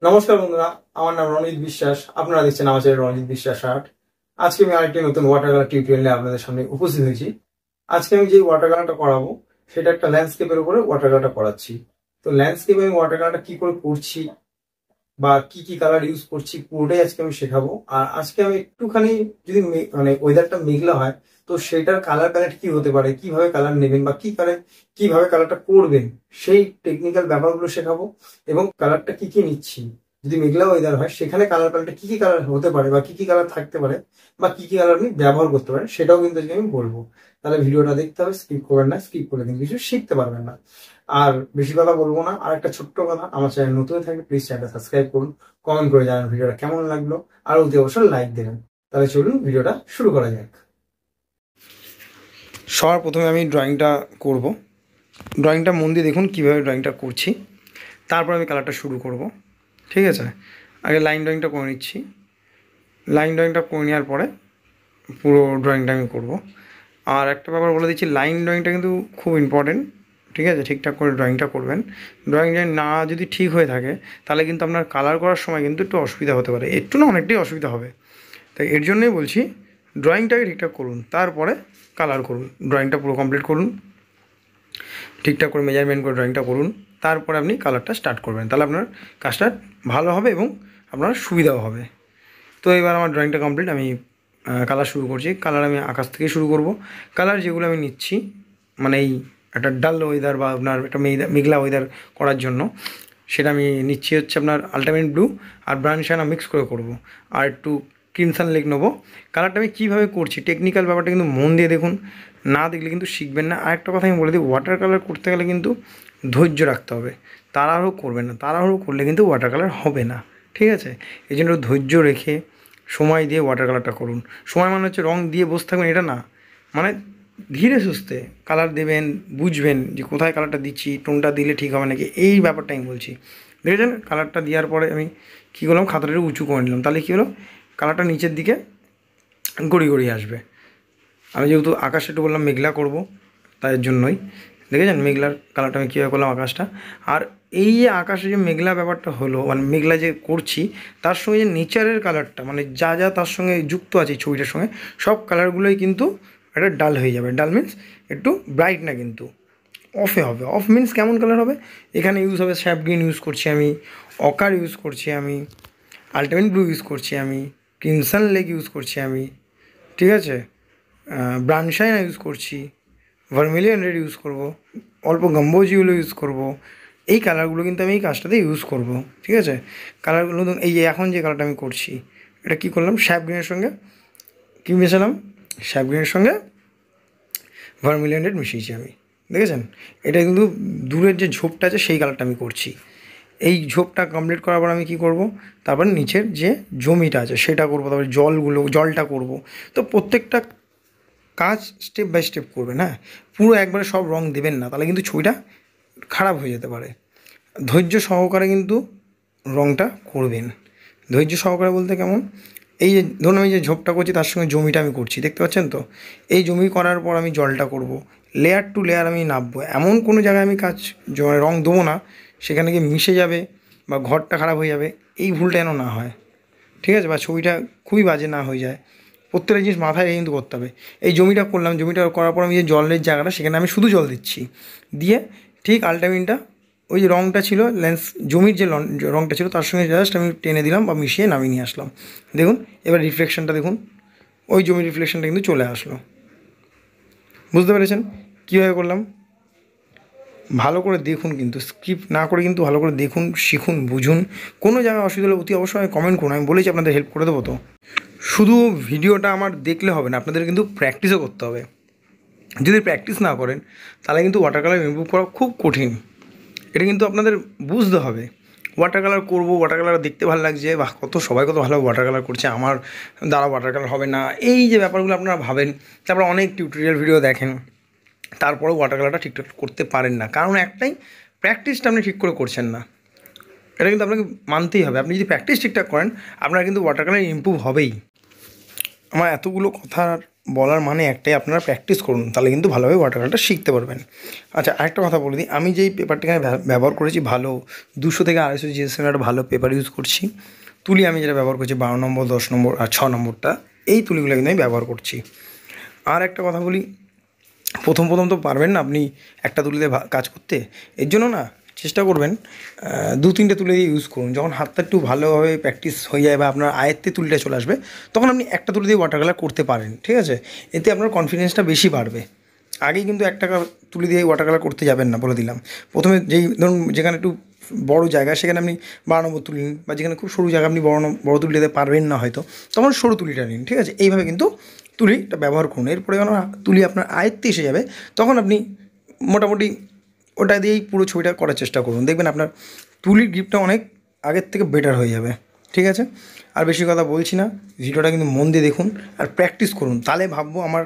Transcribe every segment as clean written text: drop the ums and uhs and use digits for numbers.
নমস্কার বন্ধুরা, আমার নাম রণজিৎ বিশ্বাস। আপনারা দেখছেন আমার চ্যানেল রণজিৎ বিশ্বাস আর্ট। আজকে আমি আরেকটি নতুন ওয়াটার কালার টিউটোরিয়াল নিয়ে আপনাদের সামনে উপস্থিত হয়েছি। আজকে আমি যে ওয়াটার কালারটা করাবো সেটা একটা ল্যান্ডস্কেপের উপরে ওয়াটার কালারটা করাচ্ছি। তো ল্যান্ডস্কেপে আমি ওয়াটার কালারটা কি করে করছি বা কি কি কালার ইউজ করছি পুরোটাই আজকে আমি শেখাবো। আর আজকে আমি একটুখানি যদি মানে ওয়েদারটা মেঘলা হয় তো সেটার কালার প্যালেট কি হতে পারে, কিভাবে কালার নেবেন বা কিভাবে কালারটা করবেন সেই টেকনিক্যাল ব্যাপারগুলো শেখাবো। এবং কালারটা কি কি নিচ্ছি, যদি মেঘলা ওয়েদার হয় সেখানে কালার প্যালেটটা কি কি কালার হতে পারে বা কি কি কালার থাকতে পারে বা কি কি কালার আপনি ব্যবহার করতে পারেন সেটাও কিন্তু আজকে আমি বলবো। তাহলে ভিডিওটা দেখতে হবে, স্কিপ করবেন না, স্কিপ করলে কিন্তু কিছু শিখতে পারবেন না। আর বেশি কথা বলবো না, আর একটা ছোট্ট কথা, আমার চ্যানেল নতুন থাকলে প্লিজ চ্যানেলটা সাবস্ক্রাইব করুন, কমেন্ট করে জানান ভিডিওটা কেমন লাগলো, আর অতি অবশ্যই লাইক দেবেন। তাহলে চলুন ভিডিওটা শুরু করা যাক। সবার প্রথমে আমি ড্রয়িংটা করব। ড্রয়িংটা মন দিয়ে দেখুন কীভাবে ড্রয়িংটা করছি, তারপর আমি কালারটা শুরু করব। ঠিক আছে, আগে লাইন ড্রয়িংটা করে নিচ্ছি। লাইন ড্রয়িংটা করে নেওয়ার পরে পুরো ড্রয়িংটা আমি করব। আর একটা ব্যাপার বলে দিচ্ছি, লাইন ড্রয়িংটা কিন্তু খুব ইম্পর্টেন্ট। ঠিক আছে, ঠিকঠাক করে ড্রয়িংটা করবেন। ড্রয়িংটা না যদি ঠিক হয়ে থাকে তাহলে কিন্তু আপনার কালার করার সময় কিন্তু একটু অসুবিধা হতে পারে, একটু না অনেকটাই অসুবিধা হবে। তাই এর জন্যই বলছি ড্রয়িংটাকে ঠিকঠাক করুন, তারপরে কালার করুন। ড্রয়িংটা পুরো কমপ্লিট করুন, ঠিকঠাক করে মেজারমেন্ট করে ড্রয়িংটা করুন, তারপরে আপনি কালারটা স্টার্ট করবেন। তাহলে আপনার কাজটা ভালো হবে এবং আপনার সুবিধাও হবে। তো এবার আমার ড্রয়িংটা কমপ্লিট, আমি কালার শুরু করছি। কালার আমি আকাশ থেকে শুরু করব। কালার যেগুলো আমি নিচ্ছি মানে এই একটা ডাল ওয়েদার বা আপনার একটা মেঘলা ওয়েদার করার জন্য, সেটা আমি নিচ্ছি হচ্ছে আপনার আল্টিমেট ব্লু আর ব্রাউন শাইনা মিক্স করে করব। আর একটু ক্রিমসান লেক নেবো। কালারটা আমি কীভাবে করছি টেকনিক্যাল ব্যাপারটা কিন্তু মন দিয়ে দেখুন, না দেখলে কিন্তু শিখবেন না। আর একটা কথা আমি বলে দিই, ওয়াটার কালার করতে গেলে কিন্তু ধৈর্য রাখতে হবে, তাড়াহুড়ো করবেন না। তাড়াহুড়ো করলে কিন্তু ওয়াটার কালার হবে না। ঠিক আছে, এই জন্য ধৈর্য রেখে সময় দিয়ে ওয়াটার কালারটা করুন। সময় মানে হচ্ছে রং দিয়ে বসে থাকবেন এটা না, মানে ধীরে সুস্থে কালার দেবেন, বুঝবেন যে কোথায় কালারটা দিচ্ছি, টোনটা দিলে ঠিক হবে নাকি, এই ব্যাপারটা আমি বলছি। দেখেছেন কালারটা দেওয়ার পরে আমি কী করলাম, খাতাটা উঁচু করে নিলাম। তাহলে কী হলো, কালারটা নিচের দিকে গড়িয়ে গড়িয়ে আসবে। আমি যেহেতু আকাশে একটু বললাম মেঘলা করব, তাই জন্যই দেখেছেন মেঘলার কালারটা আমি কীভাবে করলাম আকাশটা। আর এই যে আকাশে যে মেঘলা ব্যাপারটা হলো, মানে মেঘলা যে করছি তার সঙ্গে যে নেচারের কালারটা মানে যা যা তার সঙ্গে যুক্ত আছে এই ছবিটার সঙ্গে, সব কালারগুলোই কিন্তু একটা ডাল হয়ে যাবে। ডাল মিন্স একটু ব্রাইট না, কিন্তু অফে হবে। অফ মিন্স কেমন কালার হবে, এখানে ইউজ হবে স্যাপ গ্রিন ইউজ করছি আমি, অকার ইউজ করছি আমি, আল্টিমেট ব্লু ইউজ করছি আমি, ক্রিমসান লেক ইউজ করছি আমি। ঠিক আছে, ব্রাউন শাইনা ইউজ করছি, ভার্মিলিয়ন রেড ইউজ করব, অল্প গম্বোজিগুলো ইউজ করব। এই কালারগুলো কিন্তু আমি এই কাজটাতে ইউজ করব। ঠিক আছে, কালারগুলো এই যে এখন যে কালারটা আমি করছি, এটা কী করলাম, স্যাপ গ্রিনের সঙ্গে কী মেশালাম, স্যাপ গ্রিনের সঙ্গে ভার্মিলিয়ন রেড মিশিয়েছি আমি। দেখেছেন, এটা কিন্তু দূরের যে ঝোপটা আছে সেই কালারটা আমি করছি। এই ঝোপটা কমপ্লিট করার পর আমি কী করব, তারপর নিচের যে জমিটা আছে সেটা করব, তারপরে জলটা করব। তো প্রত্যেকটা কাজ স্টেপ বাই স্টেপ করবেন। হ্যাঁ, পুরো একবারে সব রং দেবেন না, তাহলে কিন্তু ছবিটা খারাপ হয়ে যেতে পারে। ধৈর্য সহকারে কিন্তু রংটা করবেন। ধৈর্য সহকারে বলতে কেমন, এই যে ধরুন আমি যে ঝোপটা করছি তার সঙ্গে জমিটা আমি করছি, দেখতে পাচ্ছেন তো। এই জমি করার পর আমি জলটা করব, লেয়ার টু লেয়ার আমি নামবো। এমন কোনো জায়গায় আমি রং দেবো না সেখানে গিয়ে মিশে যাবে বা ঘরটা খারাপ হয়ে যাবে, এই ভুলটা যেন না হয়। ঠিক আছে, বা ছবিটা খুবই বাজে না হয়ে যায়। প্রত্যেকটা জিনিস মাথায় কিন্তু করতে হবে। এই জমিটা করলাম, জমিটা করার পর আমি যে জলের জায়গাটা সেখানে আমি শুধু জল দিচ্ছি, দিয়ে ঠিক আলটিমেটটা ওই যে রঙটা ছিল জমির যে রঙটা ছিল তার সঙ্গে জাস্ট আমি টেনে দিলাম বা মিশিয়ে নামিয়ে নিয়ে আসলাম। দেখুন এবার রিফ্লেকশনটা দেখুন, ওই জমির রিফ্লেকশনটা কিন্তু চলে আসলো। বুঝতে পেরেছেন কীভাবে করলাম? ভালো করে দেখুন, কিন্তু স্কিপ না করে কিন্তু ভালো করে দেখুন, শিখুন, বুঝুন। কোনো জায়গায় অসুবিধা হলে অতি অবশ্যই কমেন্ট করুন, আমি বলেছি আপনাদের হেল্প করে দেবো। তো শুধু ভিডিওটা আমার দেখলে হবে না, আপনাদের কিন্তু প্র্যাকটিসও করতে হবে। যদি প্র্যাকটিস না করেন তাহলে কিন্তু ওয়াটার কালার ইমপ্রুভ করা খুব কঠিন। এটা কিন্তু আপনাদের বুঝতে হবে। ওয়াটার কালার করবো, ওয়াটার কালার দেখতে ভালো লাগছে, বা সবাই কত ভালো ওয়াটার কালার করছে, আমার দ্বারা ওয়াটার কালার হবে না, এই যে ব্যাপারগুলো আপনারা ভাবেন। তারপর অনেক টিউটোরিয়াল ভিডিও দেখেন, তারপরেও ওয়াটার কালারটা ঠিকঠাক করতে পারেন না, কারণ একটাই, প্র্যাকটিসটা আপনি ঠিক করে করছেন না। এটা কিন্তু আপনাকে মানতেই হবে। আপনি যদি প্র্যাকটিস ঠিকঠাক করেন আপনার কিন্তু ওয়াটার কালার ইমপ্রুভ হবেই। আমার এতগুলো কথা বলার মানে একটাই, আপনারা প্র্যাকটিস করুন, তাহলে কিন্তু ভালোভাবে ওয়াটার কালারটা শিখতে পারবেন। আচ্ছা, আরেকটা কথা বলে দিই, আমি যেই পেপারটাকে ব্যবহার করেছি ভালো 200 থেকে 250 জিএসএমের একটা ভালো পেপার ইউজ করছি। তুলি আমি যেটা ব্যবহার করছি 12 নম্বর, 10 নম্বর আর 6 নম্বরটা, এই তুলিগুলো কিন্তু আমি ব্যবহার করছি। আর একটা কথা বলি, প্রথম তো পারবেন না আপনি একটা তুলিতে কাজ করতে। এর জন্য না চেষ্টা করবেন 2-3টে তুলি দিয়ে ইউজ করুন। যখন হাতটা একটু ভালোভাবে প্র্যাকটিস হয়ে যায় বা আপনার আয়ত্তে তুলিটা চলে আসবে, তখন আপনি একটা তুলি দিয়ে ওয়াটার কালার করতে পারেন, ঠিক আছে? এতে আপনার কনফিডেন্সটা বেশি বাড়বে। আগেই কিন্তু একটা তুলি দিয়ে ওয়াটার কালার করতে যাবেন না, বলে দিলাম। প্রথমে যেই ধরুন যেখানে একটু বড় জায়গা, সেখানে আপনি 12 নম্বর তুলি নিন, বা যেখানে খুব সরু জায়গা আপনি বড় তুলি দিতে পারবেন না হয়তো, তখন সরু তুলিটা নিন, ঠিক আছে? এইভাবে কিন্তু তুলিটা ব্যবহার করুন। এরপরে যখন তুলি আপনার আয়ত্তে এসে যাবে, তখন আপনি মোটামুটি ওটা দিয়েই পুরো ছবিটা করার চেষ্টা করুন। দেখবেন আপনার তুলির গ্রিপটা অনেক আগের থেকে বেটার হয়ে যাবে, ঠিক আছে? আর বেশি কথা বলছি না, ভিডিওটা কিন্তু মন দিয়ে দেখুন আর প্র্যাকটিস করুন, তাহলে ভাববো আমার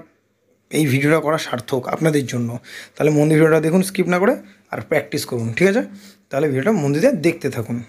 এই ভিডিওটা করা সার্থক আপনাদের জন্য। তাহলে মন দিয়ে ভিডিওটা দেখুন, স্কিপ না করে, আর প্র্যাকটিস করুন, ঠিক আছে? তাহলে ভিডিওটা মন দিয়ে দেখতে থাকুন।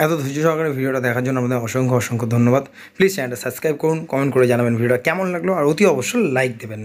এত ধৈর্য সহকারে ভিডিওটা দেখার জন্য আপনাদের অসংখ্য অসংখ্য ধন্যবাদ। প্লিজ চ্যানেলটা সাবস্ক্রাইব করুন, কমেন্ট করে জানাবেন ভিডিওটা কেমন লাগলো, আর অতি অবশ্যই লাইক দেবেন।